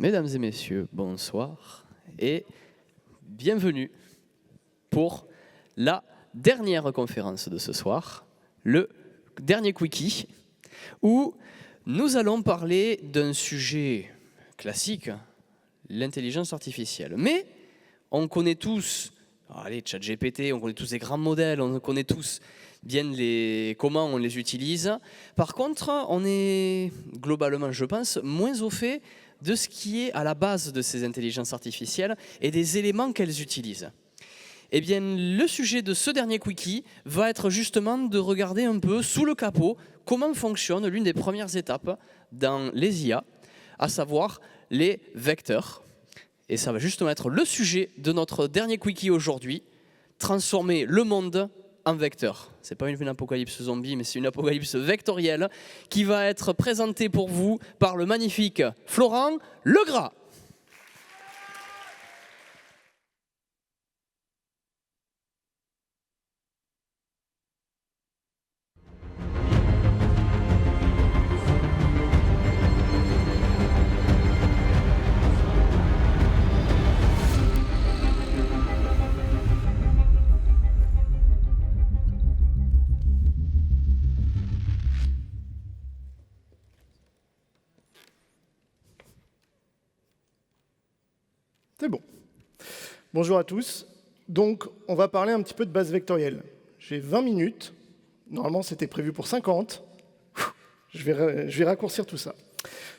Mesdames et messieurs, bonsoir et bienvenue pour la dernière conférence de ce soir, le dernier Quickie, où nous allons parler d'un sujet classique, l'intelligence artificielle. Mais on connaît tous, ChatGPT, on connaît tous les grands modèles, on connaît tous bien comment on les utilise. Par contre, on est globalement, je pense, moins au fait de ce qui est à la base de ces intelligences artificielles et des éléments qu'elles utilisent. Eh bien, le sujet de ce dernier Quickie va être justement de regarder un peu sous le capot comment fonctionne l'une des premières étapes dans les IA, à savoir les vecteurs. Et ça va justement être le sujet de notre dernier Quickie aujourd'hui, transformer le monde en vecteur. Ce n'est pas une apocalypse zombie, mais c'est une apocalypse vectorielle qui va être présentée pour vous par le magnifique Florent Legras. C'est bon. Bonjour à tous. Donc, on va parler un petit peu de base vectorielle. J'ai 20 minutes. Normalement, c'était prévu pour 50. Je vais raccourcir tout ça.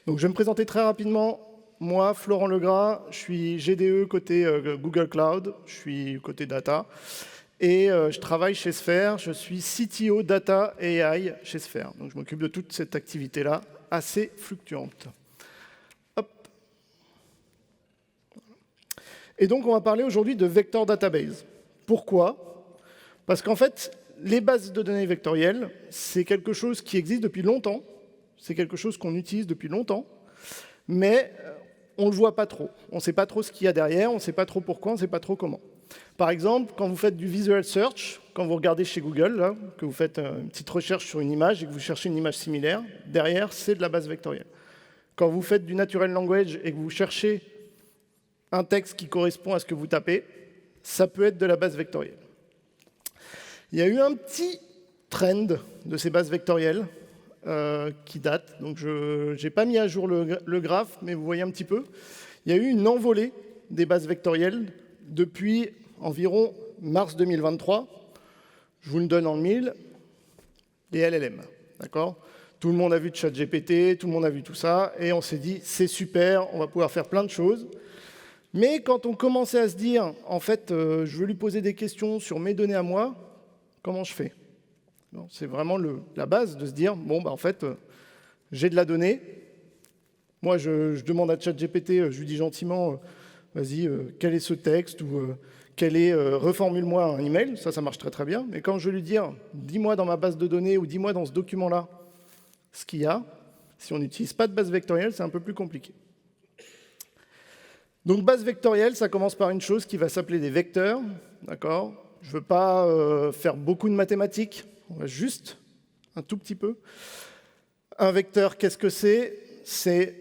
Donc, je vais me présenter très rapidement. Moi, Florent Legras, je suis GDE côté Google Cloud. Je suis côté data. Et je travaille chez Sphere. Je suis CTO Data AI chez Sphere. Donc, je m'occupe de toute cette activité-là, assez fluctuante. Et donc, on va parler aujourd'hui de vector database. Pourquoi? Parce qu'en fait, les bases de données vectorielles, c'est quelque chose qui existe depuis longtemps, c'est quelque chose qu'on utilise depuis longtemps, mais on ne le voit pas trop. On ne sait pas trop ce qu'il y a derrière, on ne sait pas trop pourquoi, on ne sait pas trop comment. Par exemple, quand vous faites du visual search, quand vous regardez chez Google, là, que vous faites une petite recherche sur une image et que vous cherchez une image similaire, derrière, c'est de la base vectorielle. Quand vous faites du natural language et que vous cherchez un texte qui correspond à ce que vous tapez, ça peut être de la base vectorielle. Il y a eu un petit trend de ces bases vectorielles qui date. Donc je n'ai pas mis à jour le graphe, mais vous voyez un petit peu. Il y a eu une envolée des bases vectorielles depuis environ mars 2023. Je vous le donne en mille, les LLM. D'accord ? Tout le monde a vu ChatGPT, tout le monde a vu tout ça, et on s'est dit, c'est super, on va pouvoir faire plein de choses. Mais quand on commençait à se dire, en fait, je veux lui poser des questions sur mes données à moi, comment je fais? C'est vraiment la base de se dire, bon, bah, en fait, j'ai de la donnée. Moi, je demande à ChatGPT, je lui dis gentiment, vas-y, quel est ce texte ou reformule-moi un email. Ça marche très très bien. Mais quand je veux lui dire, dis-moi dans ma base de données ou dis-moi dans ce document-là ce qu'il y a, si on n'utilise pas de base vectorielle, c'est un peu plus compliqué. Donc, base vectorielle, ça commence par une chose qui va s'appeler des vecteurs. D'accord ? Je ne veux pas faire beaucoup de mathématiques, on va juste un tout petit peu. Un vecteur, qu'est-ce que c'est? C'est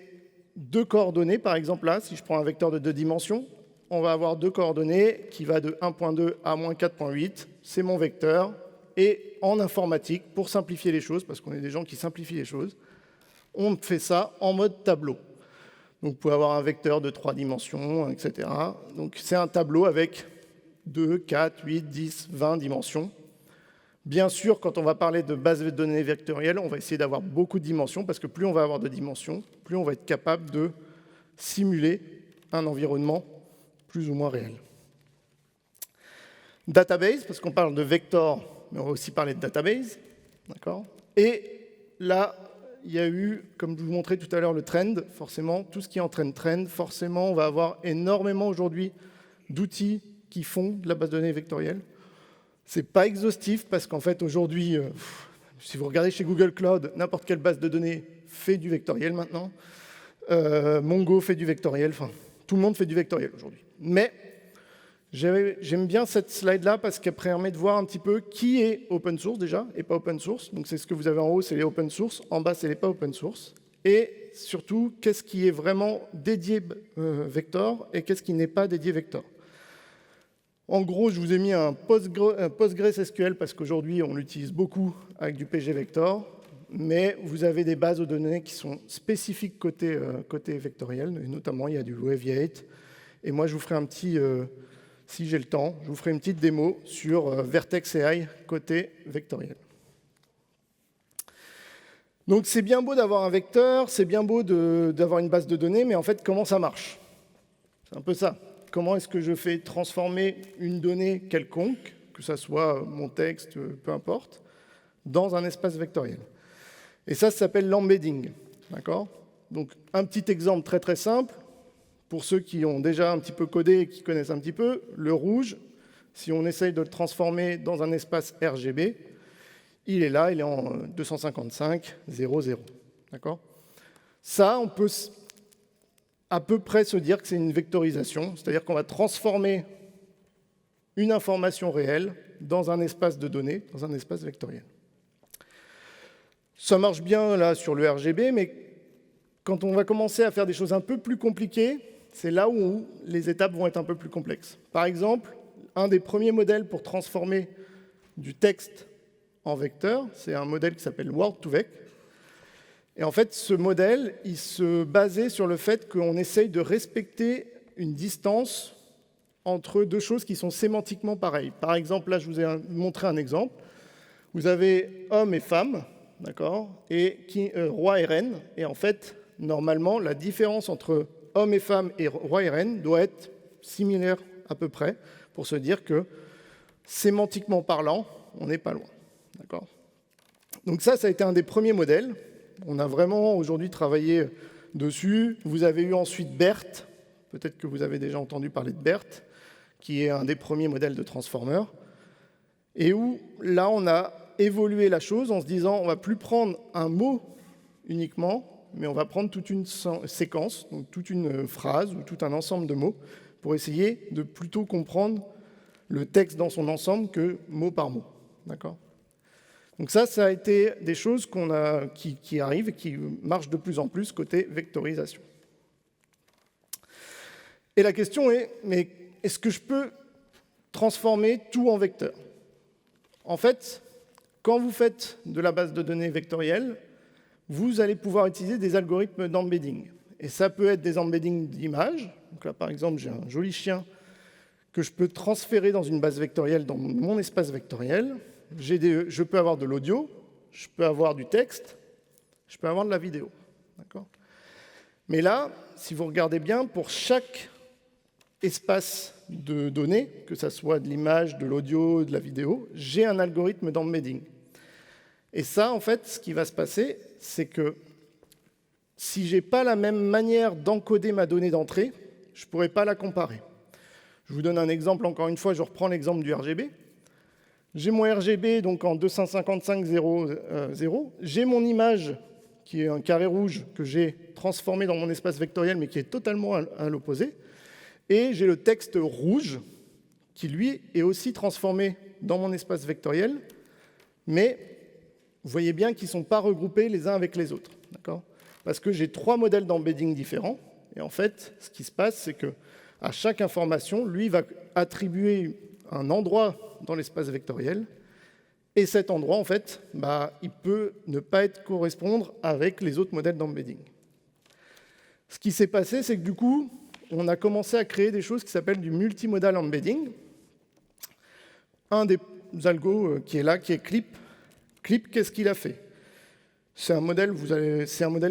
deux coordonnées, par exemple là, si je prends un vecteur de 2 dimensions, on va avoir deux coordonnées qui va de 1.2 à -4.8, c'est mon vecteur. Et en informatique, pour simplifier les choses, parce qu'on est des gens qui simplifient les choses, on fait ça en mode tableau. Donc, vous pouvez avoir un vecteur de 3 dimensions, etc. Donc, c'est un tableau avec 2, 4, 8, 10, 20 dimensions. Bien sûr, quand on va parler de base de données vectorielles, on va essayer d'avoir beaucoup de dimensions, parce que plus on va avoir de dimensions, plus on va être capable de simuler un environnement plus ou moins réel. Database, parce qu'on parle de vecteurs, mais on va aussi parler de database. D'accord ? Et là, il y a eu, comme je vous montrais tout à l'heure, le trend. Forcément, tout ce qui est en trend, forcément, on va avoir énormément aujourd'hui d'outils qui font de la base de données vectorielle. Ce n'est pas exhaustif parce qu'en fait, aujourd'hui, si vous regardez chez Google Cloud, n'importe quelle base de données fait du vectoriel maintenant. Mongo fait du vectoriel. Enfin, tout le monde fait du vectoriel aujourd'hui. Mais j'aime bien cette slide-là parce qu'elle permet de voir un petit peu qui est open source déjà et pas open source. Donc c'est ce que vous avez en haut, c'est les open source. En bas, c'est les pas open source. et surtout qu'est-ce qui est vraiment dédié vector et qu'est-ce qui n'est pas dédié vector. En gros, je vous ai mis un PostgreSQL parce qu'aujourd'hui, on l'utilise beaucoup avec du pgvector, mais vous avez des bases de données qui sont spécifiques côté vectoriel, et notamment il y a du Weaviate. Et moi, je vous ferai un petit, si j'ai le temps, je vous ferai une petite démo sur Vertex AI côté vectoriel. Donc c'est bien beau d'avoir un vecteur, c'est bien beau d'avoir une base de données, mais en fait, comment ça marche? C'est un peu ça. Comment est-ce que je fais transformer une donnée quelconque, que ce soit mon texte, peu importe, dans un espace vectoriel? Et ça s'appelle l'embedding. D'accord? Donc un petit exemple très très simple, pour ceux qui ont déjà un petit peu codé et qui connaissent un petit peu, le rouge, si on essaye de le transformer dans un espace RGB, il est là, il est en 255.0.0. D'accord? Ça, on peut à peu près se dire que c'est une vectorisation, c'est-à-dire qu'on va transformer une information réelle dans un espace de données, dans un espace vectoriel. Ça marche bien là sur le RGB, mais quand on va commencer à faire des choses un peu plus compliquées, c'est là où les étapes vont être un peu plus complexes. Par exemple, un des premiers modèles pour transformer du texte en vecteur, c'est un modèle qui s'appelle Word2Vec. Et en fait, ce modèle, il se basait sur le fait qu'on essaye de respecter une distance entre deux choses qui sont sémantiquement pareilles. Par exemple, là, je vous ai montré un exemple. Vous avez homme et femme, d'accord, et roi et reine. Et en fait, normalement, la différence entre homme et femme et roi et reine doit être similaire à peu près, pour se dire que, sémantiquement parlant, on n'est pas loin. D'accord ? Donc ça a été un des premiers modèles. On a vraiment aujourd'hui travaillé dessus. Vous avez eu ensuite BERT, peut-être que vous avez déjà entendu parler de BERT, qui est un des premiers modèles de transformer, et où là on a évolué la chose en se disant on ne va plus prendre un mot uniquement, mais on va prendre toute une séquence, donc toute une phrase ou tout un ensemble de mots, pour essayer de plutôt comprendre le texte dans son ensemble que mot par mot. D'accord ? Donc ça a été des choses qui arrivent et qui marchent de plus en plus côté vectorisation. Et la question est, mais est-ce que je peux transformer tout en vecteur? En fait, quand vous faites de la base de données vectorielle, vous allez pouvoir utiliser des algorithmes d'embedding. Et ça peut être des embeddings d'images. Donc là, par exemple, j'ai un joli chien que je peux transférer dans une base vectorielle, dans mon espace vectoriel. Je peux avoir de l'audio, je peux avoir du texte, je peux avoir de la vidéo. D'accord ? Mais là, si vous regardez bien, pour chaque espace de données, que ce soit de l'image, de l'audio, de la vidéo, j'ai un algorithme d'embedding. Et ça, en fait, ce qui va se passer, c'est que si je n'ai pas la même manière d'encoder ma donnée d'entrée, je ne pourrai pas la comparer. Je vous donne un exemple, encore une fois, je reprends l'exemple du RGB. J'ai mon RGB donc en 255.0.0. J'ai mon image qui est un carré rouge que j'ai transformé dans mon espace vectoriel mais qui est totalement à l'opposé. Et j'ai le texte rouge qui lui est aussi transformé dans mon espace vectoriel, mais vous voyez bien qu'ils ne sont pas regroupés les uns avec les autres. D'accord ? Parce que j'ai 3 modèles d'embedding différents. Et en fait, ce qui se passe, c'est qu'à chaque information, lui va attribuer un endroit dans l'espace vectoriel, et cet endroit, en fait, il peut ne pas correspondre avec les autres modèles d'embedding. Ce qui s'est passé, c'est que du coup, on a commencé à créer des choses qui s'appellent du multimodal embedding. Un des algos qui est là, qui est Clip. Clip, qu'est-ce qu'il a fait? C'est un modèle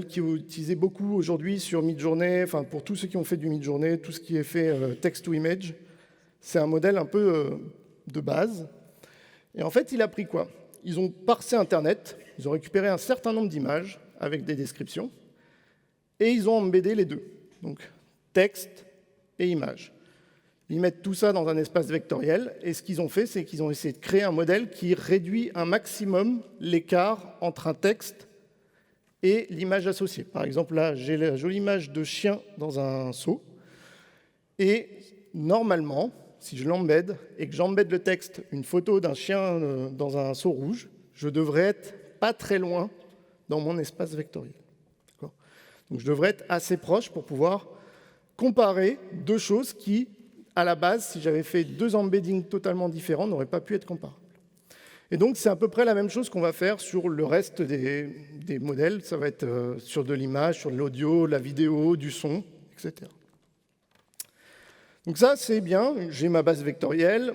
qui est utilisé beaucoup aujourd'hui sur Midjourney, enfin pour tous ceux qui ont fait du Midjourney, tout ce qui est fait text-to-image. C'est un modèle un peu de base. Et en fait, il a pris quoi? Ils ont parsé Internet, ils ont récupéré un certain nombre d'images avec des descriptions, et ils ont embeddé les deux, donc texte et image. Ils mettent tout ça dans un espace vectoriel, et ce qu'ils ont fait, c'est qu'ils ont essayé de créer un modèle qui réduit un maximum l'écart entre un texte et l'image associée. Par exemple, là, j'ai la jolie image de chien dans un seau, et normalement, si je l'embed et que j'embed le texte, une photo d'un chien dans un seau rouge, je devrais être pas très loin dans mon espace vectoriel. Donc je devrais être assez proche pour pouvoir comparer deux choses qui, à la base, si j'avais fait deux embeddings totalement différents, n'auraient pas pu être comparables. Et donc c'est à peu près la même chose qu'on va faire sur le reste des modèles. Ça va être sur de l'image, sur de l'audio, la vidéo, du son, etc. Donc ça, c'est bien. J'ai ma base vectorielle,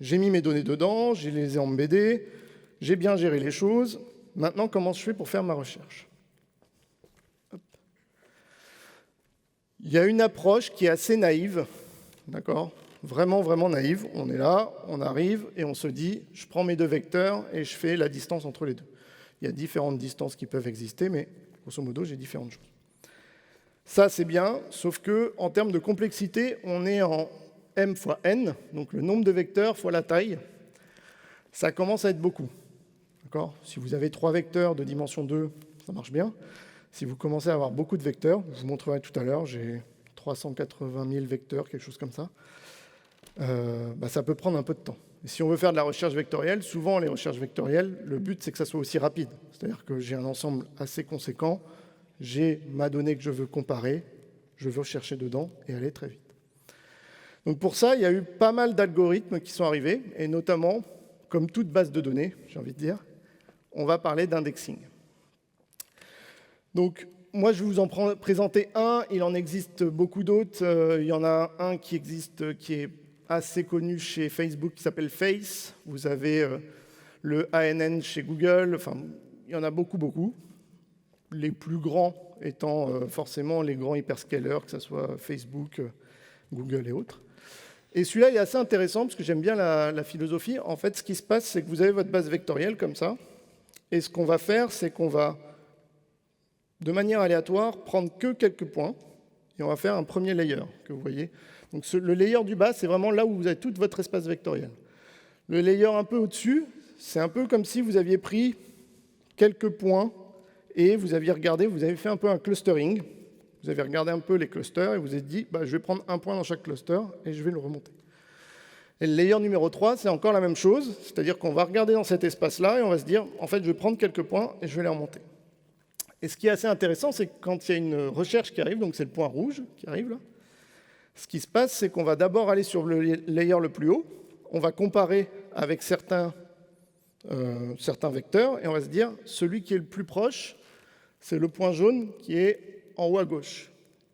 j'ai mis mes données dedans, je les ai embeddées, j'ai bien géré les choses. Maintenant, comment je fais pour faire ma recherche ? Hop. Il y a une approche qui est assez naïve, d'accord ? Vraiment, vraiment naïve. On est là, on arrive et on se dit, je prends mes deux vecteurs et je fais la distance entre les deux. Il y a différentes distances qui peuvent exister, mais grosso modo, j'ai différentes choses. Ça, c'est bien, sauf que en termes de complexité, on est en m fois n, donc le nombre de vecteurs fois la taille. Ça commence à être beaucoup. D'accord ? Si vous avez 3 vecteurs de dimension 2, ça marche bien. Si vous commencez à avoir beaucoup de vecteurs, je vous montrerai tout à l'heure, j'ai 380 000 vecteurs, quelque chose comme ça. Ça peut prendre un peu de temps. Et si on veut faire de la recherche vectorielle, souvent les recherches vectorielles, le but c'est que ça soit aussi rapide. C'est-à-dire que j'ai un ensemble assez conséquent, j'ai ma donnée que je veux comparer, je veux chercher dedans et aller très vite. Donc pour ça, il y a eu pas mal d'algorithmes qui sont arrivés, et notamment, comme toute base de données, j'ai envie de dire, on va parler d'indexing. Donc moi, je vais vous en présenter un, il en existe beaucoup d'autres. Il y en a un qui existe, qui est assez connu chez Facebook, qui s'appelle Face. Vous avez le ANN chez Google. Enfin, il y en a beaucoup, beaucoup. Les plus grands étant forcément les grands hyperscalers, que ce soit Facebook, Google et autres. Et celui-là, il est assez intéressant, parce que j'aime bien la philosophie. En fait, ce qui se passe, c'est que vous avez votre base vectorielle, comme ça. Et ce qu'on va faire, c'est qu'on va, de manière aléatoire, prendre que quelques points. Et on va faire un premier layer, que vous voyez. Donc le layer du bas, c'est vraiment là où vous avez tout votre espace vectoriel. Le layer un peu au-dessus, c'est un peu comme si vous aviez pris quelques points et vous aviez regardé, vous avez fait un peu un clustering. Vous avez regardé un peu les clusters et vous avez dit, je vais prendre un point dans chaque cluster et je vais le remonter. Et le layer numéro 3, c'est encore la même chose, c'est-à-dire qu'on va regarder dans cet espace-là et on va se dire, en fait, je vais prendre quelques points et je vais les remonter. Et ce qui est assez intéressant, c'est que quand il y a une recherche qui arrive, donc c'est le point rouge qui arrive là, ce qui se passe, c'est qu'on va d'abord aller sur le layer le plus haut, on va comparer avec certains vecteurs, et on va se dire, celui qui est le plus proche, c'est le point jaune qui est en haut à gauche.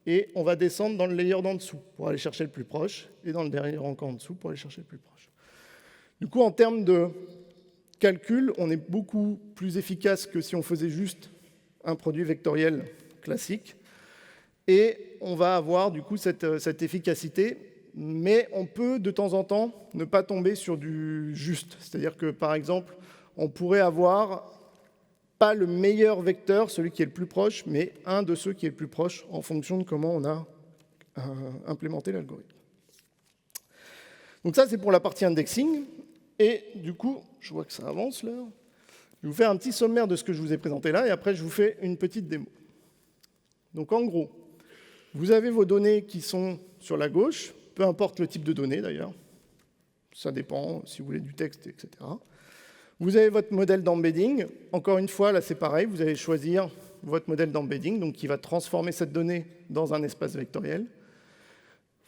Et on va descendre dans le layer d'en dessous pour aller chercher le plus proche, et dans le dernier encore en dessous pour aller chercher le plus proche. Du coup, en termes de calcul, on est beaucoup plus efficace que si on faisait juste un produit vectoriel classique. Et on va avoir du coup cette efficacité, mais on peut de temps en temps ne pas tomber sur du juste. C'est-à-dire que par exemple, on pourrait avoir pas le meilleur vecteur, celui qui est le plus proche, mais un de ceux qui est le plus proche en fonction de comment on a implémenté l'algorithme. Donc ça, c'est pour la partie indexing. Et du coup, je vois que ça avance là. Je vais vous faire un petit sommaire de ce que je vous ai présenté là, et après je vous fais une petite démo. Donc en gros, vous avez vos données qui sont sur la gauche, peu importe le type de données d'ailleurs, ça dépend si vous voulez du texte, etc. Vous avez votre modèle d'embedding, encore une fois, là c'est pareil, vous allez choisir votre modèle d'embedding, donc qui va transformer cette donnée dans un espace vectoriel.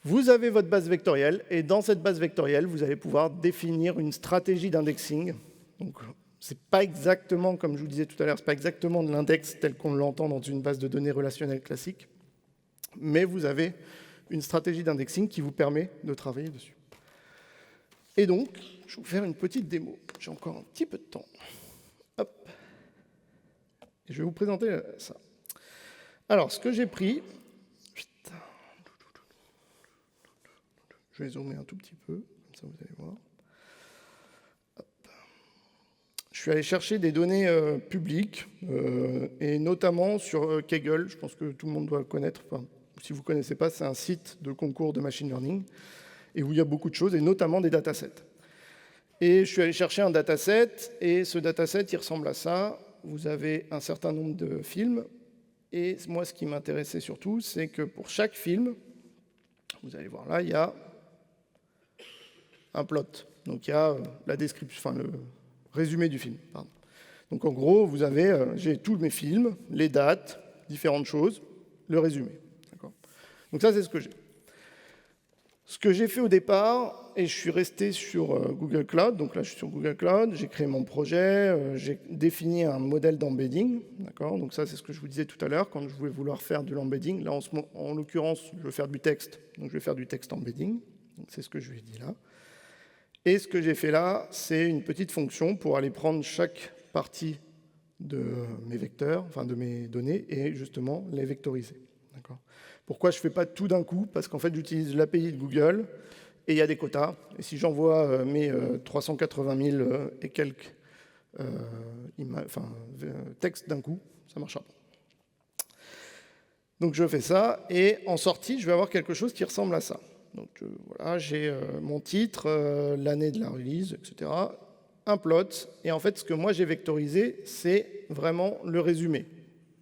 Vous avez votre base vectorielle, et dans cette base vectorielle, vous allez pouvoir définir une stratégie d'indexing. Donc, c'est pas exactement, comme je vous disais tout à l'heure, c'est pas exactement de l'index tel qu'on l'entend dans une base de données relationnelle classique, mais vous avez une stratégie d'indexing qui vous permet de travailler dessus. Et donc, je vais vous faire une petite démo. J'ai encore un petit peu de temps. Hop. Et je vais vous présenter ça. Alors, ce que j'ai pris... Je vais zoomer un tout petit peu, comme ça vous allez voir. Hop. Je suis allé chercher des données publiques, et notamment sur Kaggle. Je pense que tout le monde doit le connaître. Enfin, si vous ne connaissez pas, c'est un site de concours de machine learning, et où il y a beaucoup de choses, et notamment des datasets. Et je suis allé chercher un dataset, et ce dataset, il ressemble à ça. Vous avez un certain nombre de films, et moi, ce qui m'intéressait surtout, c'est que pour chaque film, vous allez voir là, il y a un plot. Donc il y a la description, enfin le résumé du film. Pardon. Donc en gros, j'ai tous mes films, les dates, différentes choses. le résumé. Donc ça, c'est ce que j'ai. Ce que j'ai fait au départ, et je suis resté sur Google Cloud, donc là je suis sur Google Cloud, j'ai créé mon projet, j'ai défini un modèle d'embedding, d'accord. Donc ça c'est ce que je vous disais tout à l'heure, quand je voulais vouloir faire de l'embedding. Là en l'occurrence, je veux faire du texte, donc je vais faire du texte embedding, donc c'est ce que je lui ai dit là. Et ce que j'ai fait là, c'est une petite fonction pour aller prendre chaque partie de mes vecteurs, enfin de mes données, et justement les vectoriser, d'accord. Pourquoi je ne fais pas tout d'un coup? Parce qu'en fait, j'utilise l'API de Google et il y a des quotas. Et si j'envoie mes 380 000 et quelques textes d'un coup, ça ne marchera pas. Donc je fais ça et en sortie, je vais avoir quelque chose qui ressemble à ça. Donc voilà, j'ai mon titre, l'année de la release, etc. Un plot. Et en fait, ce que moi j'ai vectorisé, c'est vraiment le résumé.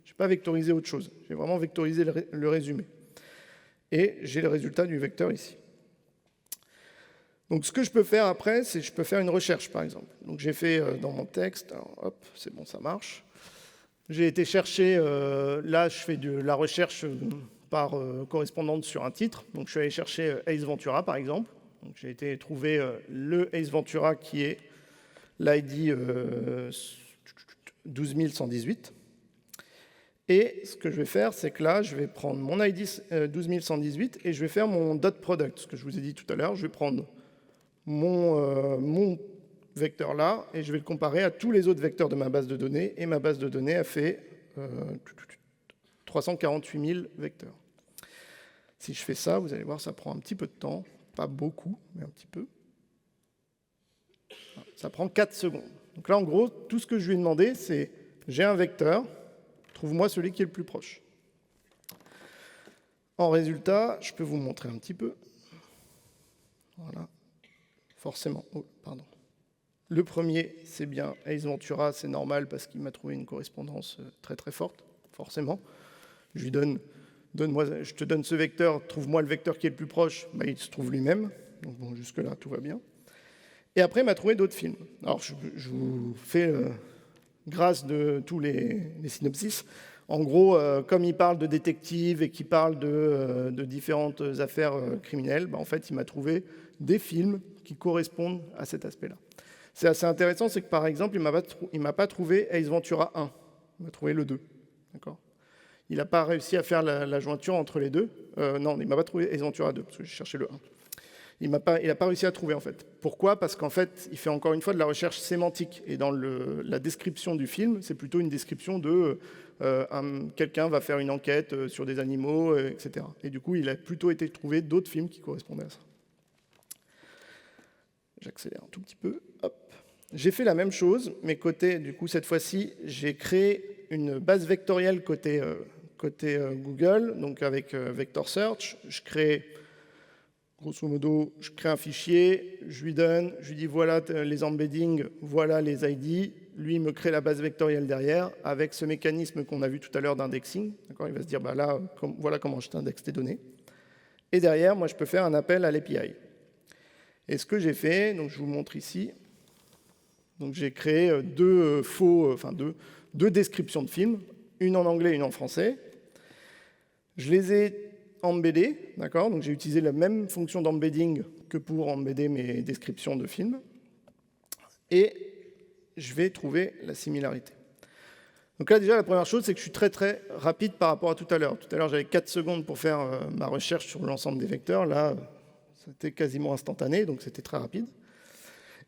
Je n'ai pas vectorisé autre chose. J'ai vraiment vectorisé le résumé. Et j'ai le résultat du vecteur ici. Donc ce que je peux faire après, c'est que je peux faire une recherche, par exemple. Donc j'ai fait dans mon texte, alors, hop, c'est bon, ça marche. J'ai été chercher, là je fais de la recherche par correspondante sur un titre. Donc je suis allé chercher Ace Ventura, par exemple. Donc j'ai été trouver le Ace Ventura qui est l'ID 12118. Et ce que je vais faire, c'est que là, je vais prendre mon ID 12118 et je vais faire mon dot product, ce que je vous ai dit tout à l'heure. Je vais prendre mon vecteur là et je vais le comparer à tous les autres vecteurs de ma base de données. Et ma base de données a fait 348 000 vecteurs. Si je fais ça, vous allez voir, ça prend un petit peu de temps. Pas beaucoup, mais un petit peu. Ça prend 4 secondes. Donc là, en gros, tout ce que je lui ai demandé, c'est j'ai un vecteur. Trouve-moi celui qui est le plus proche. En résultat, je peux vous montrer un petit peu. Voilà. Forcément. Oh, pardon. Le premier, c'est bien Ace Ventura, c'est normal parce qu'il m'a trouvé une correspondance très très forte, forcément. Je lui je te donne ce vecteur, trouve-moi le vecteur qui est le plus proche. Bah, il se trouve lui-même. Donc bon, jusque-là, tout va bien. Et après, il m'a trouvé d'autres films. Alors, je vous fais... grâce de tous les synopsis. En gros, comme il parle de détective et qu'il parle de différentes affaires criminelles, bah, en fait, il m'a trouvé des films qui correspondent à cet aspect-là. C'est assez intéressant, c'est que par exemple, il m'a pas trouvé Ace Ventura 1, il m'a trouvé le 2. D'accord. Il n'a pas réussi à faire la jointure entre les deux. Non, il m'a pas trouvé Ace Ventura 2, parce que j'ai cherché le 1. Il n'a pas réussi à trouver, en fait. Pourquoi? Parce qu'en fait, il fait encore une fois de la recherche sémantique. Et dans la description du film, c'est plutôt une description de quelqu'un va faire une enquête sur des animaux, etc. Et du coup, il a plutôt été trouvé d'autres films qui correspondaient à ça. J'accélère un tout petit peu. Hop. J'ai fait la même chose, mais côté, du coup, cette fois-ci, j'ai créé une base vectorielle côté Google, donc avec Vector Search. Je crée... Grosso modo, je crée un fichier, je lui dis voilà les embeddings, voilà les ID. Lui, il me crée la base vectorielle derrière avec ce mécanisme qu'on a vu tout à l'heure d'indexing. Il va se dire bah là, voilà comment je t'indexe tes données. Et derrière, moi, je peux faire un appel à l'API. Et ce que j'ai fait, donc je vous montre ici. Donc j'ai créé deux descriptions de films, une en anglais et une en français. Je les ai embeddé, d'accord. Donc j'ai utilisé la même fonction d'embedding que pour embedder mes descriptions de films. Et je vais trouver la similarité. Donc là, déjà, la première chose, c'est que je suis très, très rapide par rapport à tout à l'heure. Tout à l'heure, j'avais 4 secondes pour faire ma recherche sur l'ensemble des vecteurs. Là, c'était quasiment instantané, donc c'était très rapide.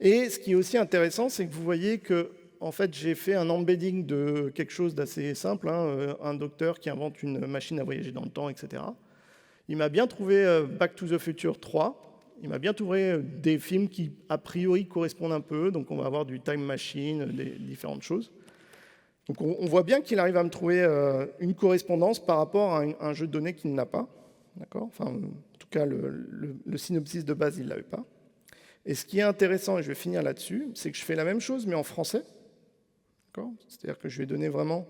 Et ce qui est aussi intéressant, c'est que vous voyez que en fait, j'ai fait un embedding de quelque chose d'assez simple, hein, un docteur qui invente une machine à voyager dans le temps, etc. Il m'a bien trouvé Back to the Future 3. Il m'a bien trouvé des films qui, a priori, correspondent un peu. Donc, on va avoir du time machine, des différentes choses. Donc, on voit bien qu'il arrive à me trouver une correspondance par rapport à un jeu de données qu'il n'a pas. D'accord. Enfin, en tout cas, le synopsis de base, il ne l'avait pas. Et ce qui est intéressant, et je vais finir là-dessus, c'est que je fais la même chose, mais en français. C'est-à-dire que je vais donner vraiment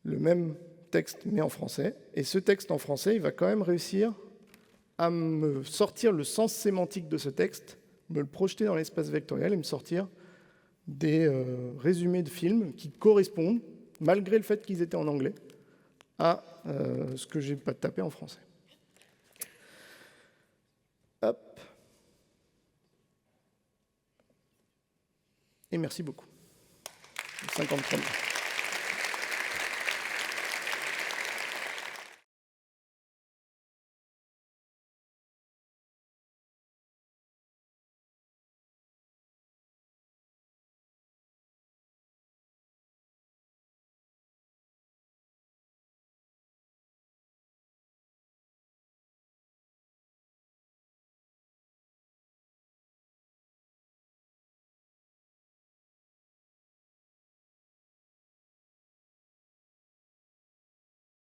le même texte, mais en français. Et ce texte en français, il va quand même réussir à me sortir le sens sémantique de ce texte, me le projeter dans l'espace vectoriel et me sortir des résumés de films qui correspondent, malgré le fait qu'ils étaient en anglais, à ce que j'ai pas tapé en français. Hop. Et merci beaucoup. 53 000.